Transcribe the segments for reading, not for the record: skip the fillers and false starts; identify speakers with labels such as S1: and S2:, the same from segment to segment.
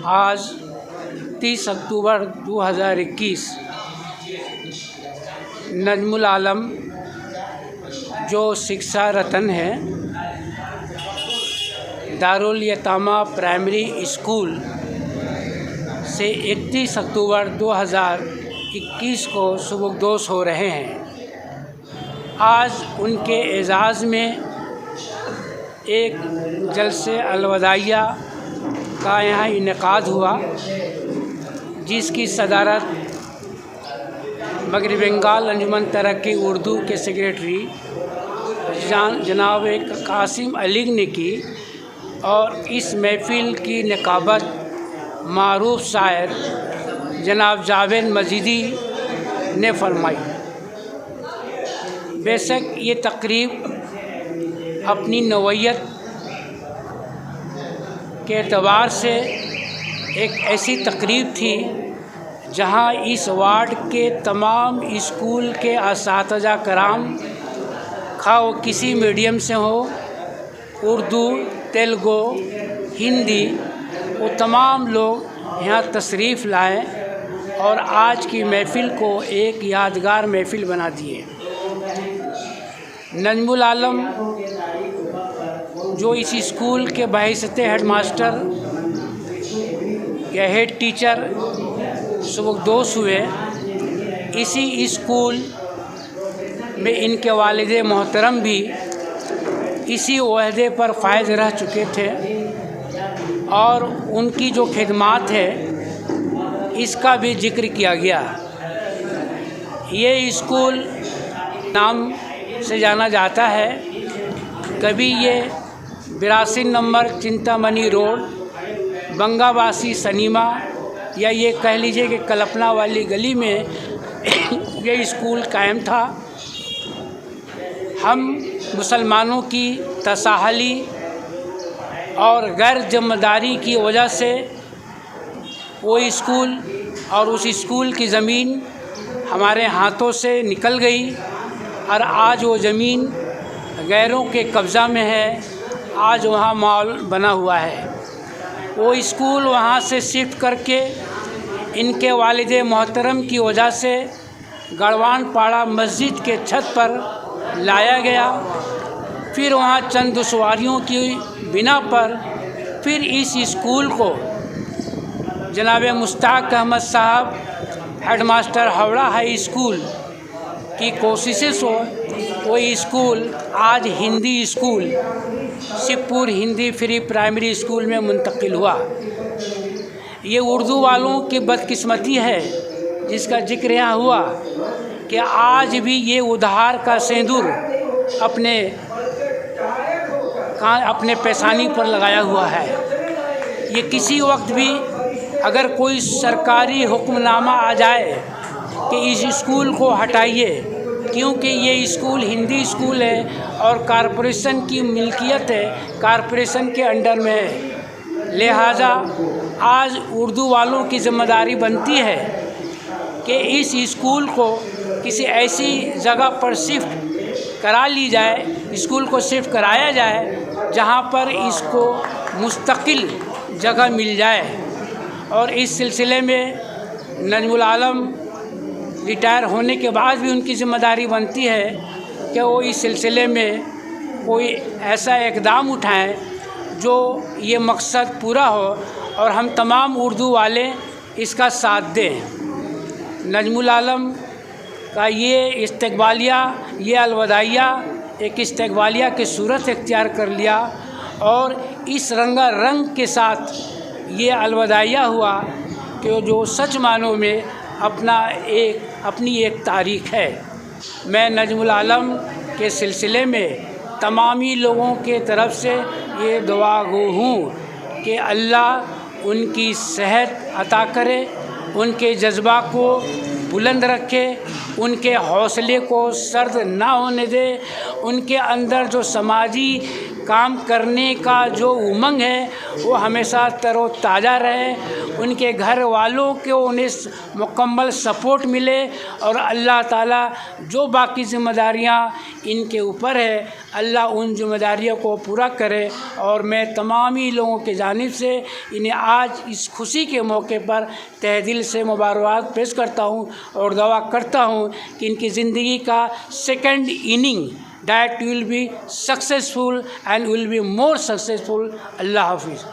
S1: आज 30 अक्टूबर 2021 नजमुल आलम जो शिक्षा रतन है दारुल यतामा प्राइमरी स्कूल से 31 अक्टूबर 2021 को सुबुकदोश हो रहे हैं। आज उनके एजाज़ में एक जलसे अलवदाइया का यहाँ इनेकाद हुआ, जिसकी सदारत मगरबी बंगाल अंजुमन तरक्की उर्दू के सेक्रेटरी जनाब कासिम अली ने की और इस महफ़िल की निकाबत मारूफ शायर जनाब जावेद मजीदी ने फरमाई। बेशक ये तकरीब अपनी नौइयत के एतबार से एक ऐसी तकरीब थी जहां इस वार्ड के तमाम स्कूल के असातिज़ा कराम खा वो किसी मीडियम से हो, उर्दू, तेलुगु, हिंदी, वो तमाम लोग यहाँ तशरीफ़ लाए और आज की महफ़िल को एक यादगार महफ़िल बना दिए। नजमुल आलम जो इस स्कूल के बहैसियत हेड मास्टर या हेड टीचर सुबुकदोश हुए, इसी स्कूल में इनके वालिद मोहतरम भी इसी ओहदे पर फायज रह चुके थे और उनकी जो खिदमात है इसका भी जिक्र किया गया। ये स्कूल नाम से जाना जाता है। कभी ये 82 नंबर चिंतामणि रोड, बंगावासी सनीमा या ये कह लीजिए कि कल्पना वाली गली में ये स्कूल कायम था। हम मुसलमानों की तसाहली और गैर जिम्मेदारी की वजह से वो स्कूल और उस स्कूल की ज़मीन हमारे हाथों से निकल गई और आज वो ज़मीन गैरों के कब्ज़ा में है। आज वहाँ मॉल बना हुआ है। वो स्कूल वहाँ से शिफ्ट करके इनके वालिद मोहतरम की वजह से गढ़वान पाड़ा मस्जिद के छत पर लाया गया। फिर वहाँ चंद दुश्वारियों की बिना पर फिर इस स्कूल को जनाब मुश्ताक अहमद साहब हेडमास्टर हावड़ा हाई स्कूल की कोशिशें से वो स्कूल आज Hindi school Shivpur Hindi free primary school में मुंतकिल हुआ। ये उर्दू वालों की बदकिस्मती है जिसका जिक्र यहाँ हुआ कि आज भी ये उधार का सिंदूर अपने पेशानी पर लगाया हुआ है। ये किसी वक्त भी अगर कोई सरकारी हुक्मनामा आ जाए कि इस स्कूल को हटाइए, क्योंकि ये स्कूल हिंदी स्कूल है और कॉरपोरेशन की मिल्कियत है, कॉरपोरेशन के अंडर में है, लिहाजा आज उर्दू वालों की ज़िम्मेदारी बनती है कि इस स्कूल को किसी ऐसी जगह पर शिफ्ट करा ली जाए, स्कूल को शिफ्ट कराया जाए जहां पर इसको मुस्तकिल जगह मिल जाए। और इस सिलसिले में नजमुल आलम रिटायर होने के बाद भी उनकी ज़िम्मेदारी बनती है कि वो इस सिलसिले में कोई ऐसा इक़दाम उठाएं जो ये मकसद पूरा हो और हम तमाम उर्दू वाले इसका साथ दें। नजमुल आलम का ये इस्तकबालिया, ये अलवदाइया एक इस्तकबालिया की सूरत इख्तियार कर लिया और इस रंगारंग के साथ ये अलवदाइया हुआ कि जो सच मानों में अपनी एक तारीख़ है। मैं नजमुल आलम के सिलसिले में तमामी लोगों के तरफ से ये दुआ गो हूँ कि अल्लाह उनकी सेहत अता करे, उनके जज्बा को बुलंद रखे, उनके हौसले को सर्द ना होने दे, उनके अंदर जो समाजी काम करने का जो उमंग है वो हमेशा तरोताज़ा रहे, उनके घर वालों को उन्हें मुकम्मल सपोर्ट मिले और अल्लाह ताला जो बाकी ज़िम्मेदारियाँ इनके ऊपर है अल्लाह उन ज़िम्मेदारियों को पूरा करे। और मैं तमाम ही लोगों के जानिब से इन्हें आज इस खुशी के मौके पर तहे दिल से मुबारकबाद पेश करता हूँ और दुआ करता हूँ कि इनकी ज़िंदगी का second inning that will be successful and will be more successful. Allah Hafiz.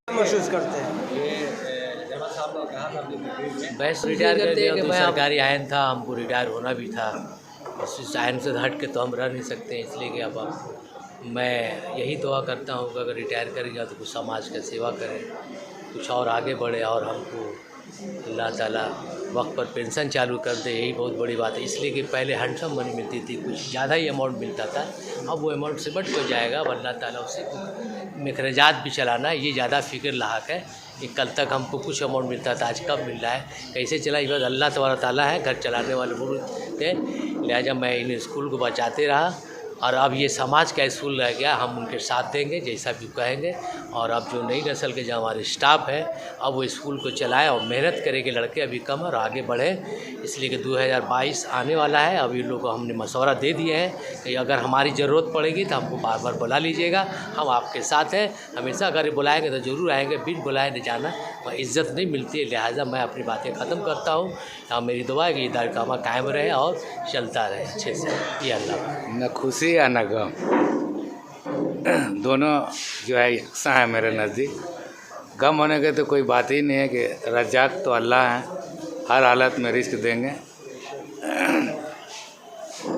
S2: महसूस करते हैं
S3: बस रिटायर कर दिया तो सरकारी आयन था, हमको रिटायर होना भी था। इस आयन से हट के तो हम रह नहीं सकते, इसलिए कि अब मैं यही दुआ करता हूँ कि अगर रिटायर करेंगे तो कुछ समाज का सेवा करें, कुछ और आगे बढ़े और हमको अल्लाह ताला वक्त पर पेंशन चालू कर दे, यही बहुत बड़ी बात है। इसलिए कि पहले हैंडसम मनी मिलती थी, कुछ ज़्यादा ही अमाउंट मिलता था, अब वो अमाउंट से बढ़ हो जाएगा। अब अल्लाह ताला उसे मखराजात भी चलाना है, ये ज़्यादा फ़िक्र लायक है कि कल तक हमको कुछ अमाउंट मिलता था, आज कब मिल रहा है, कैसे चला, ये बस अल्लाह तबारक ताला है, घर चलाने वाले बहुत थे। लिहाजा मैं इन स्कूल को बचाते रहा और अब ये समाज का स्कूल रह गया, हम उनके साथ देंगे जैसा भी कहेंगे। और अब जो नई नस्ल के जो हमारे स्टाफ है अब वो स्कूल को चलाएं और मेहनत करेंगे, लड़के अभी कम और आगे बढ़ें। इसलिए कि 2022 आने वाला है, अभी लोगों को हमने मशवरा दे दिए हैं कि अगर हमारी ज़रूरत पड़ेगी तो हमको बार बार बुला लीजिएगा, हम आपके साथ हैं हमेशा। अगर बुलाएँगे तो ज़रूर आएँगे, बिन बुलाए नहीं जाना, वह इज़्ज़त नहीं मिलती है। लिहाजा मैं अपनी बातें ख़त्म करता हूँ और मेरी दुआ है कि ये दायरा कायम रहे और चलता रहे अच्छे से। ये अल्लाह
S4: न खुशी या न गम दोनों जो है यकसा है मेरे नज़दीक। गम होने के तो कोई बात ही नहीं है कि रज़ाक तो अल्लाह हैं, हर हालत में रिस्क देंगे।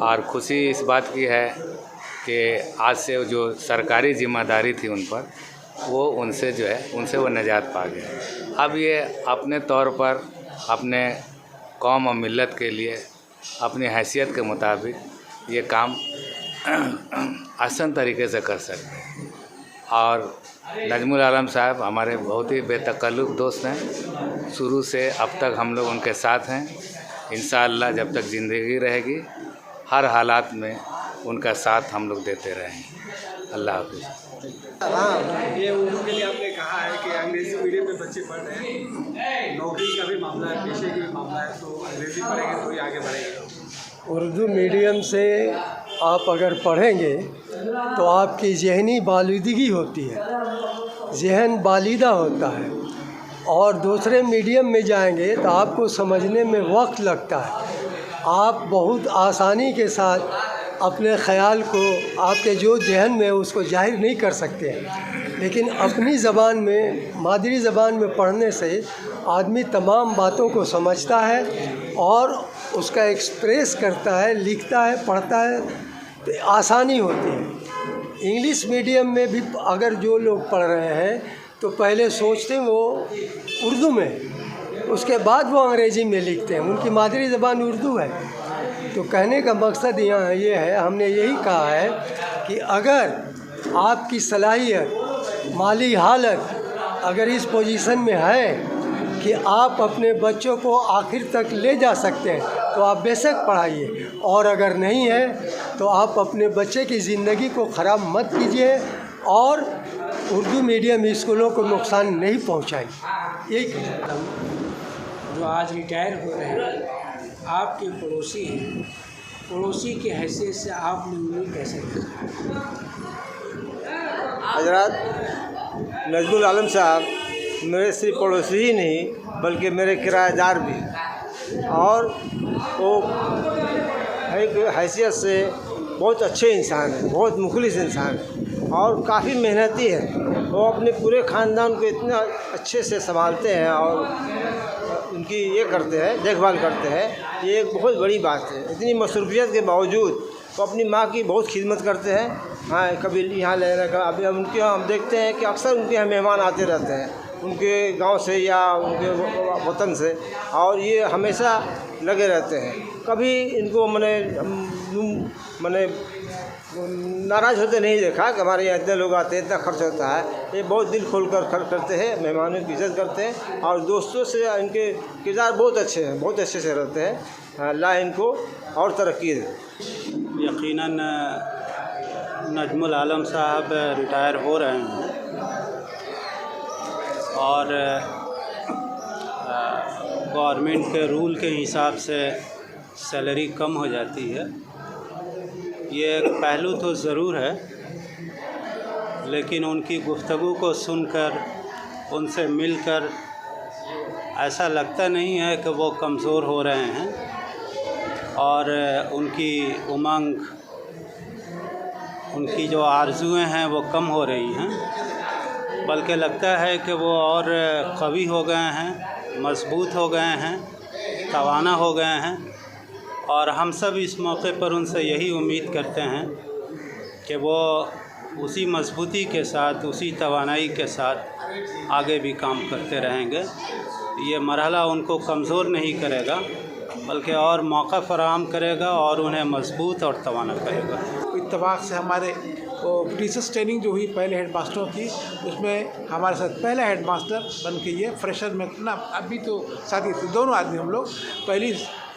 S4: और खुशी इस बात की है कि आज से जो सरकारी ज़िम्मेदारी थी उन पर, वो उनसे जो है उनसे वो निजात पा गए। अब ये अपने तौर पर अपने कौम और मिल्लत के लिए अपनी हैसियत के मुताबिक ये काम आसान तरीके से कर सकते हैं। और नजमुल आलम साहब हमारे बहुत ही बेतकल्लुफ़ दोस्त हैं, शुरू से अब तक हम लोग उनके साथ हैं। इंशाअल्लाह जब तक ज़िंदगी रहेगी हर हालात में उनका साथ हम लोग देते रहेंगे। अल्लाह हाफ़िज़।
S2: ये उर्दू के लिए आपने कहा है कि अंग्रेज़ी मीडियम में बच्चे पढ़ रहे हैं, नौकरी का भी मामला है, पेशे का भी मामला है, तो अंग्रेज़ी पढ़ेंगे तो ही आगे बढ़ेंगे। उर्दू मीडियम से आप अगर पढ़ेंगे तो आपकी ज़हनी बालिदगी होती है, ज़हन बालिदा होता है। और दूसरे मीडियम में जाएंगे तो आपको समझने में वक्त लगता है, आप बहुत आसानी के साथ अपने ख़याल को आपके जो जहन में है उसको जाहिर नहीं कर सकते हैं। लेकिन अपनी ज़बान में, मादरी ज़बान में पढ़ने से आदमी तमाम बातों को समझता है और उसका एक्सप्रेस करता है, लिखता है, पढ़ता है, तो आसानी होती है। इंग्लिश मीडियम में भी अगर जो लोग पढ़ रहे हैं तो पहले सोचते हैं वो उर्दू में, उसके बाद वो अंग्रेज़ी में लिखते हैं, उनकी मादरी ज़बान उर्दू है। तो कहने का मकसद यहाँ ये है, हमने यही कहा है कि अगर आपकी सलाहियत, माली हालत अगर इस पोजीशन में है कि आप अपने बच्चों को आखिर तक ले जा सकते हैं तो आप बेशक पढ़ाइए, और अगर नहीं है तो आप अपने बच्चे की ज़िंदगी को ख़राब मत कीजिए और उर्दू मीडियम स्कूलों को नुकसान नहीं पहुँचाइए। यही
S1: जो आज रिटायर हो रहे हैं आपके पड़ोसी हैं, पड़ोसी की हैसियत से आपने उन्हें कैसे देखा?
S2: हजरत नजमुल आलम साहब मेरे सिर्फ पड़ोसी ही नहीं बल्कि मेरे किराएदार भी, और वो एक हैसियत से बहुत अच्छे इंसान हैं, बहुत मुखलिस इंसान हैं और काफ़ी मेहनती हैं। वो अपने पूरे ख़ानदान को इतना अच्छे से संभालते हैं और उनकी ये करते हैं, देखभाल करते हैं। ये एक बहुत बड़ी बात है। इतनी मसरूफियत के बावजूद वो अपनी माँ की बहुत खिदमत करते हैं। हाँ, कभी यहाँ ले रहे, अभी उनके यहाँ हम देखते हैं कि अक्सर उनके यहाँ मेहमान आते रहते हैं, उनके गांव से या उनके वतन से, और ये हमेशा लगे रहते हैं। कभी इनको मैंने
S5: मैंने नाराज़ होते नहीं देखा कि हमारे यहाँ इतने लोग आते हैं, इतना खर्च होता है। ये बहुत दिल खोल कर खर्च करते हैं, मेहमानों की इज़्ज़त करते हैं और दोस्तों से इनके किरदार बहुत अच्छे हैं, बहुत अच्छे से रहते हैं। अल्लाह इनको और तरक्की दे।
S6: यकीनन नजमुल आलम साहब रिटायर हो रहे हैं और गवर्नमेंट के रूल के हिसाब से सैलरी कम हो जाती है। ये एक पहलू तो ज़रूर है, लेकिन उनकी गुफ्तगू को सुनकर, उनसे मिलकर ऐसा लगता नहीं है कि वो कमज़ोर हो रहे हैं और उनकी उमंग, उनकी जो आरज़ुएँ हैं वो कम हो रही हैं, बल्कि लगता है कि वो और कवी हो गए हैं, मजबूत हो गए हैं, तवाना हो गए हैं। और हम सब इस मौके पर उनसे यही उम्मीद करते हैं कि वो उसी मजबूती के साथ, उसी तवानाई के साथ आगे भी काम करते रहेंगे। ये मरहला उनको कमज़ोर नहीं करेगा, बल्कि और मौका फराहम करेगा और उन्हें मजबूत और तवाना करेगा।
S7: इत्तेफाक से हमारे वो टीचर्स ट्रेनिंग जो हुई पहले हेड मास्टरों की, उसमें हमारे साथ पहला हेड मास्टर बन के ये फ्रेशर में ना, अभी तो साथी थे दोनों आदमी हम लोग। पहली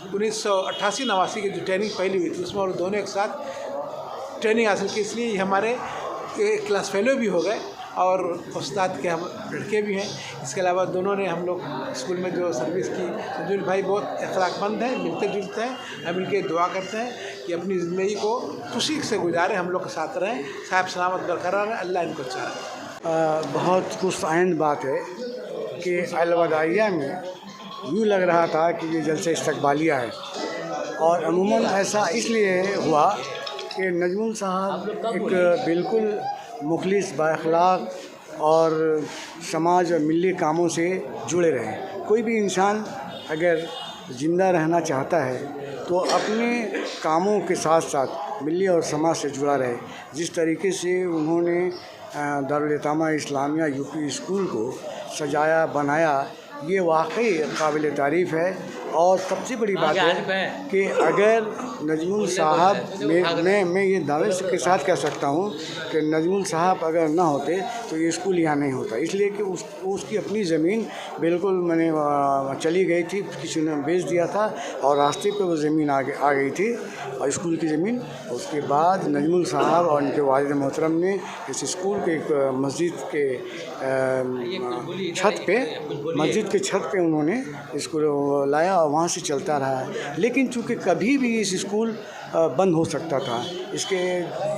S7: 1988-89 की जो ट्रेनिंग पहली हुई थी उसमें और दोनों एक साथ ट्रेनिंग हासिल की, इसलिए ये हमारे क्लास फेलो भी हो गए और उस्ताद के हम लड़के भी हैं। इसके अलावा दोनों ने हम लोग स्कूल में जो सर्विस की। संजुल भाई बहुत अखलाकमंद हैं, मिलते जुलते हैं, हम इनके दुआ करते हैं कि अपनी ज़िंदगी को खुशी से गुजारें, हम लोग के साथ रहें, साहब सलामत बरकरार रहें, अल्लाह इनको चाहे।
S8: बहुत खुशआइंद बात है कि अलवदाइया में यूँ लग रहा था कि ये जलसे इस्तकबालिया है, और अमूमन ऐसा इसलिए हुआ कि नजमुल साहब एक बिल्कुल मुखलिस, बाअखलाक और समाज और मिली कामों से जुड़े रहे। कोई भी इंसान अगर ज़िंदा रहना चाहता है तो अपने कामों के साथ साथ मिली और समाज से जुड़ा रहे। जिस तरीके से उन्होंने दारुल यतामा इस्लामिया यूपी स्कूल को सजाया, बनाया, ये वाकई काबिल तारीफ़ है। और सबसे बड़ी बात है कि अगर नजमुल साहब मैं ये दावे के साथ कह सकता हूँ कि नजमुल साहब अगर ना होते तो ये स्कूल यहाँ नहीं होता, इसलिए कि उसकी अपनी ज़मीन बिल्कुल मैंने चली गई थी, किसी ने बेच दिया था और रास्ते पे वो ज़मीन आ गई थी और स्कूल की ज़मीन। उसके बाद नजमुल साहब और उनके वालिद मोहतरम ने इस स्कूल के एक मस्जिद के छत पे उन्होंने इसको लाया और वहाँ से चलता रहा है। लेकिन चूँकि कभी भी इस स्कूल बंद हो सकता था, इसके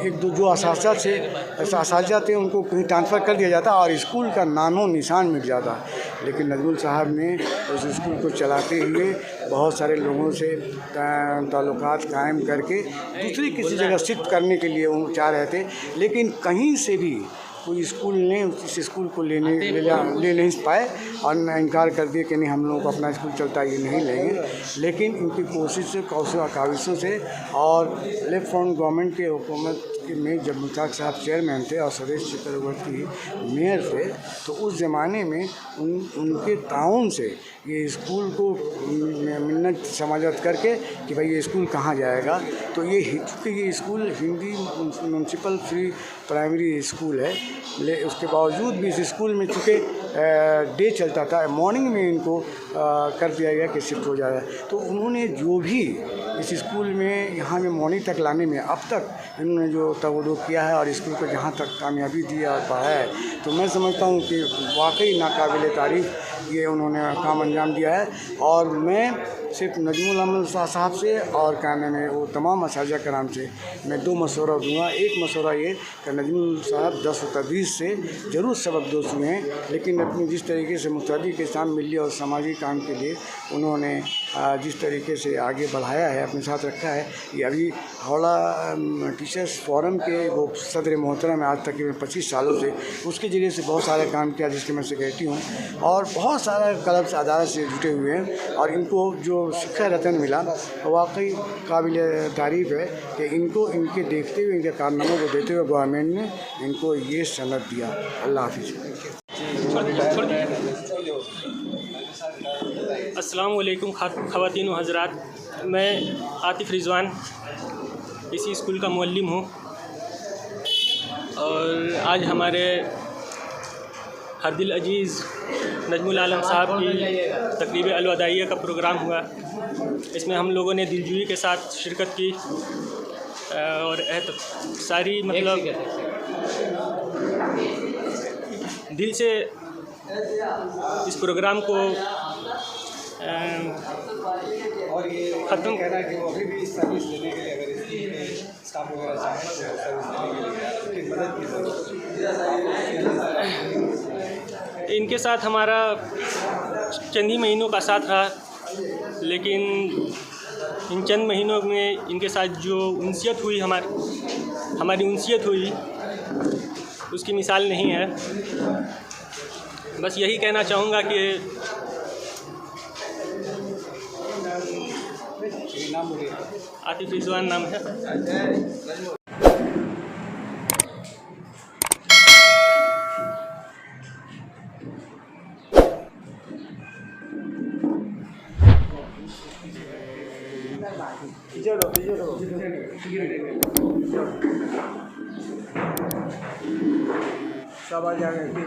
S8: एक दो जो असातिज़ा थे उनको कहीं ट्रांसफ़र कर दिया जाता और स्कूल का नामो निशान मिट जाता। लेकिन नजमुल साहब ने उस स्कूल को चलाते हुए बहुत सारे लोगों से ताल्लुकात कायम करके दूसरी किसी जगह शिफ्ट करने के लिए वो चाह रहे थे, लेकिन कहीं से भी कोई स्कूल ने इस स्कूल को ले नहीं पाए और इनकार कर दिए कि नहीं, हम लोगों को अपना स्कूल चलता है, ये नहीं लेंगे। लेकिन इनकी कोशिश से, काविशों से और लेफ्ट फ्रंट गवर्नमेंट के हुकूमत में जब मुश्ताक साहब चेयरमैन थे और सुरेश चक्रवर्ती मेयर थे, तो उस ज़माने में उनके ताउन से ये स्कूल को मिन्नत समाजत करके कि भाई ये स्कूल कहाँ जाएगा। तो ये school Hindi municipal free primary school है, उसके बावजूद भी इस स्कूल में चूँकि डे चलता था, मॉर्निंग में इनको कर दिया गया कि शिफ्ट हो जाए। तो उन्होंने जो भी इस स्कूल में यहाँ में मॉर्निंग तक लाने में अब तक इन्होंने जो तवज्जो किया है और स्कूल को जहाँ तक कामयाबी दी और पढ़ाया है, तो मैं समझता हूँ कि वाकई नाकाबिल तारीफ़ ये उन्होंने काम अंजाम दिया है। और मैं सिर्फ नजमुल आलम साहब से और कहने में वो तमाम असातिज़ा कराम से मैं दो मशवरा दूँगा। एक मशवरा ये कि नजमुल साहब 10 व तदरीस से ज़रूर सबकदोश हुए हैं, लेकिन अपनी जिस तरीके से मुस्तदी के साथ मिली और समाजी काम के लिए उन्होंने जिस तरीके से आगे बढ़ाया है, अपने साथ रखा है। ये अभी हावड़ा टीचर्स फोरम के वो सदर मोहतरम है, आज तकरीबन 25 सालों से उसके ज़रिए से बहुत सारे काम किया, जिसके मैं सेक्रेटरी हूँ, और बहुत सारा क्लब से अदालत से जुटे हुए हैं। और इनको जो शिक्षा रत्न मिला वाकई काबिल तारीफ़ है कि इनको इनके देखते हुए, इनके कारनामों को देते हुए गवर्नमेंट ने इनको ये सनद दिया। अल्लाह हाफ़िज़।
S9: अस्सलाम वालेकुम ख़वातीन व हज़रात, मैं आतिफ़ रिज़वान इसी स्कूल का मुअल्लिम हूँ और आज हमारे हरदिल अजीज़ नजमुल आलम साहब की तकरीब अलवदाइया का प्रोग्राम हुआ। इसमें हम लोगों ने दिलजोई के साथ शिरकत की और सारी मतलब दिल से इस प्रोग्राम को
S2: और ये ख़त्म कहना है कि वो अभी भी सर्विस देने के लिए अगर इसके स्टाफ वगैरह चाहें तो सर्विस देने के लिए मदद की ज़रूरत।
S9: इनके साथ हमारा चंद ही महीनों का साथ रहा, लेकिन इन चंद महीनों में इनके साथ जो उनसियत हुई हमारी उनसियत हुई उसकी मिसाल नहीं है। बस यही कहना चाहूँगा कि आतिफ रिजवान नाम है।
S5: सब आ जाएंगे।